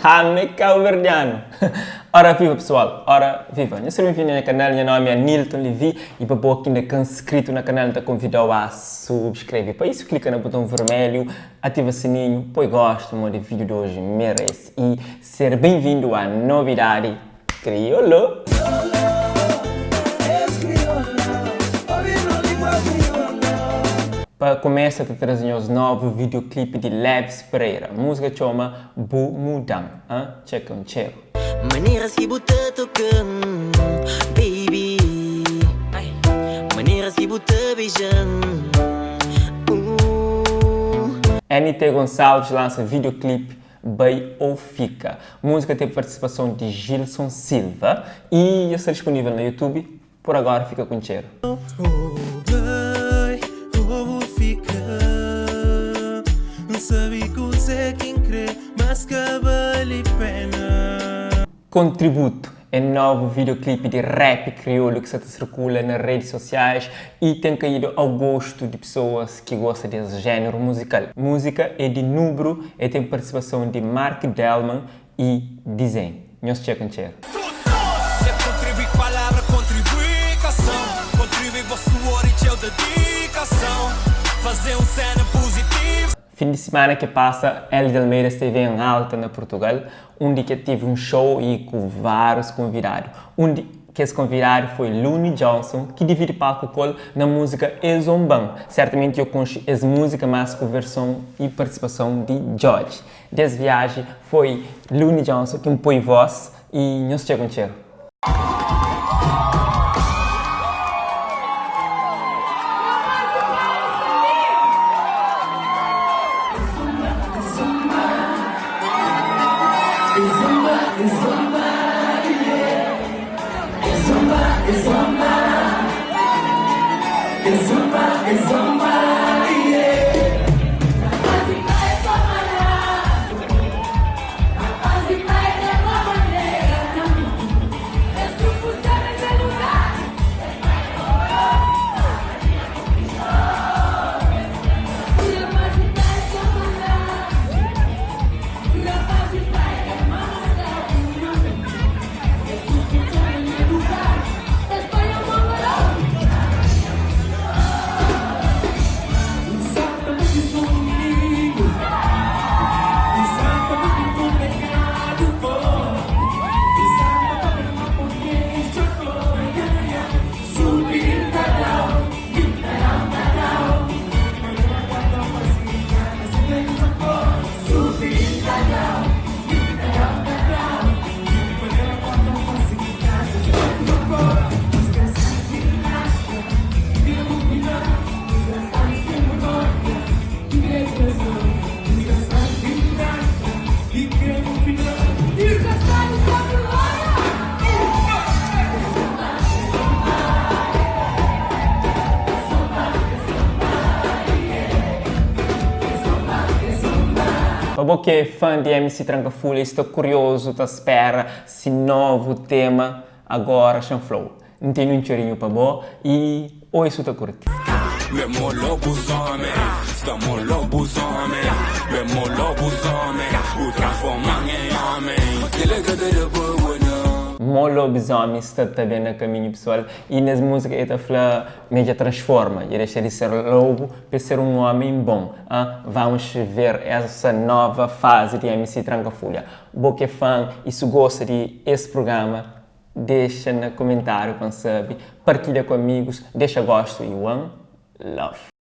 Hame Calverdiano. Ora viva pessoal, ora viva. Eu sou bem-vindo no canal, meu nome é Nilton Levi e para você que ainda é inscrito no canal, te convido a subscrever. Para isso, clica no botão vermelho, ativa o sininho, pois gosta de vídeo de hoje, merece. E ser bem-vindo à novidade Crioulo. Para começar a trazer os novos videoclipes de Leves Pereira. A música chama Bu Mudam. Checa um cheiro. Maneiras que você toca, baby. Maneiras que você beija. NT Gonçalves lança videoclipe Bem ou Fica. A música tem participação de Gilson Silva e está disponível no YouTube. Por agora fica com cheiro. Contributo é novo videoclipe de rap crioulo que se circula nas redes sociais e tem caído ao gosto de pessoas que gostam desse género musical. Música é de Nubro e tem participação de Mark Delman e Design. Nós checam cheiro. Contribui palavra, contribui canção, contribui suor e teu dedicação, fazer cena positiva. Fim de semana que passa, Hélio de Almeida esteve em Alta, na Portugal, onde que teve um show e com vários convidados. Onde que esse convidado foi Looney Johnson, que divide palco com ele na música Ezomban. Certamente eu conheço essa música, mas com versão e participação de George. Dessa viagem foi Looney Johnson que me põe voz e nós chegamos cheiro. Para você que é fã de MC Trancafolha, estou curioso, está à espera se novo tema agora chanflou. Não tem um chorinho para você e hoje isso está curto. Lobisomem está também no caminho pessoal e nas músicas ele fala meio transforma e deixa de ser lobo para ser um homem bom. Vamos ver essa nova fase de MC Trancafolha. Você que é fã e se gosta de esse programa, deixa no comentário quem sabe, partilha com amigos, deixa gosto e one love.